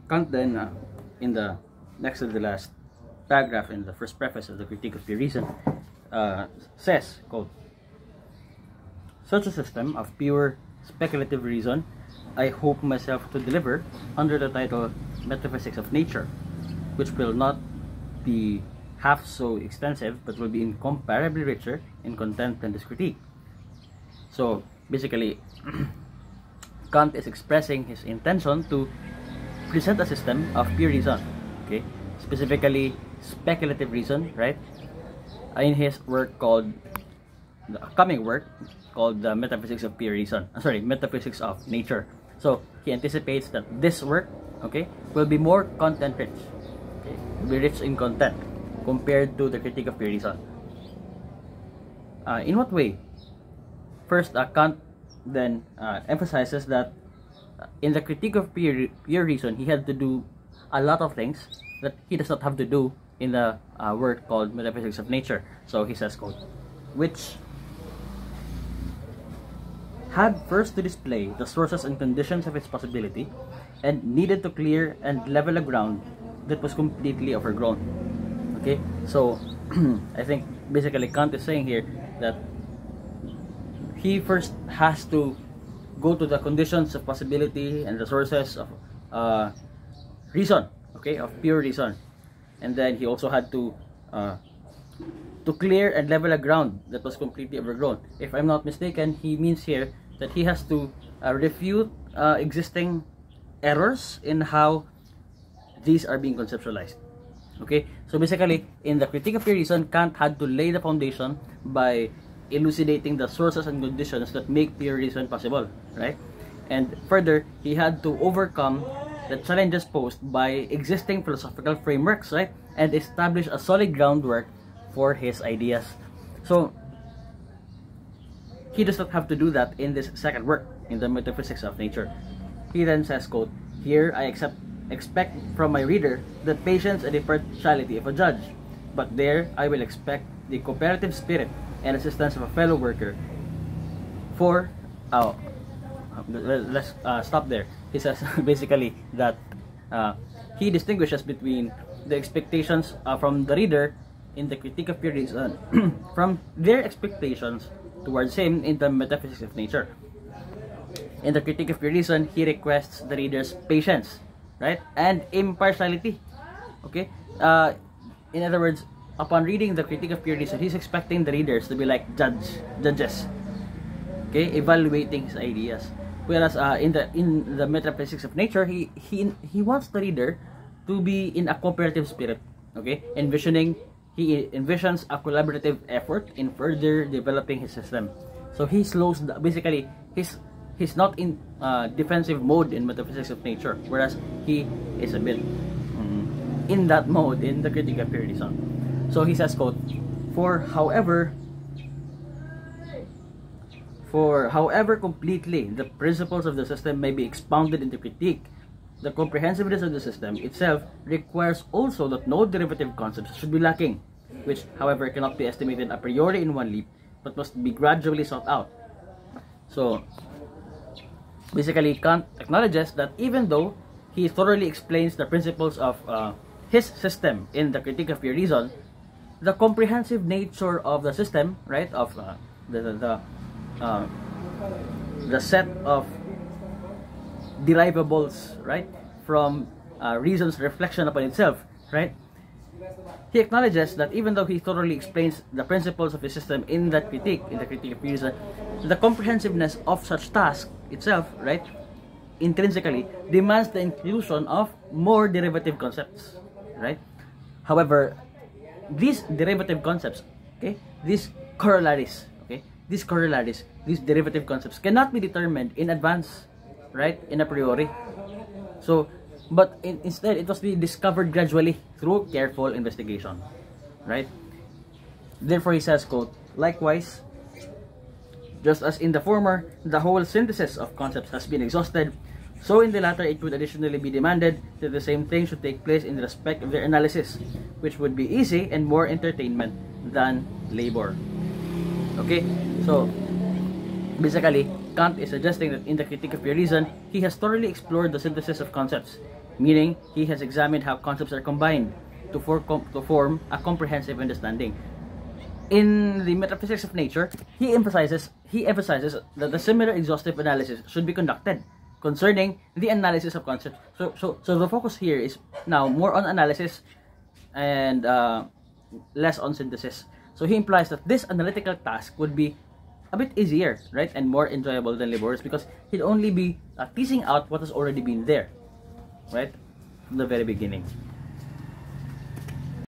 Kant then, in the next to the last paragraph in the first preface of the Critique of Pure Reason, says, quote, "Such a system of pure speculative reason I hope myself to deliver under the title Metaphysics of Nature, which will not be half so extensive but will be incomparably richer in content than this critique." So basically, Kant is expressing his intention to present a system of pure reason, okay, specifically speculative reason, right, in his work called, the upcoming work called the Metaphysics of Pure Reason, Metaphysics of Nature. So he anticipates that this work, okay, will be more content rich, okay, will be rich in content compared to the Critique of Pure Reason. In what way? First, Kant then emphasizes that in the Critique of Pure Reason, he had to do a lot of things that he does not have to do in the work called Metaphysics of Nature. So he says, quote, "which had first to display the sources and conditions of its possibility, and needed to clear and level a ground that was completely overgrown." Okay, so I think basically Kant is saying here that he first has to go to the conditions of possibility and the sources of reason, okay, of pure reason, and then he also had to clear and level a ground that was completely overgrown. If I'm not mistaken, he means here that he has to refute existing errors in how these are being conceptualized. Okay, so basically in the Critique of Pure Reason, Kant had to lay the foundation by elucidating the sources and conditions that make pure reason possible, right? And further, he had to overcome the challenges posed by existing philosophical frameworks, right, and establish a solid groundwork for his ideas. So he does not have to do that in this second work, in the Metaphysics of Nature. He then says, quote, "Here I expect from my reader the patience and impartiality of a judge, but there I will expect the cooperative spirit and assistance of a fellow worker. For," let's stop there. He says basically that he distinguishes between the expectations from the reader in the Critique of Pure Reason from their expectations towards him in the Metaphysics of Nature. In the Critique of Pure Reason, he requests the reader's patience, right, and impartiality. Okay, in other words, upon reading the Critique of Pure Reason, he's expecting the readers to be like judges, okay, evaluating his ideas. Whereas in the Metaphysics of Nature, he wants the reader to be in a cooperative spirit, okay, he envisions a collaborative effort in further developing his system. So he slows basically he's not in defensive mode in Metaphysics of Nature, whereas he is a bit in that mode in the Critique of Pure Reason. So he says, quote, for however completely the principles of the system may be expounded into critique, the comprehensiveness of the system itself requires also that no derivative concepts should be lacking, which, however, cannot be estimated a priori in one leap, but must be gradually sought out. So, basically, Kant acknowledges that even though he thoroughly explains the principles of his system in the Critique of Pure Reason, the comprehensive nature of the system, right, of the set of derivables, right, from reason's reflection upon itself, right, he acknowledges that even though he thoroughly explains the principles of his system in the Critique of Pure Reason, the comprehensiveness of such task itself, right, intrinsically demands the inclusion of more derivative concepts, right. However, these derivative concepts, okay, these corollaries, these derivative concepts cannot be determined in advance, right, in a priori. So, but instead it must be discovered gradually through careful investigation, right. Therefore, he says, quote, likewise, just as in the former the whole synthesis of concepts has been exhausted, so in the latter it would additionally be demanded that the same thing should take place in respect of their analysis, which would be easy and more entertainment than labor. Okay, so basically Kant is suggesting that in the Critique of Pure Reason, he has thoroughly explored the synthesis of concepts, meaning he has examined how concepts are combined to form a comprehensive understanding. In the Metaphysics of Nature, he emphasizes that a similar exhaustive analysis should be conducted concerning the analysis of concepts. So the focus here is now more on analysis and less on synthesis. So he implies that this analytical task would be a bit easier, right, and more enjoyable than laborious, because he'd only be teasing out what has already been there, right, from the very beginning.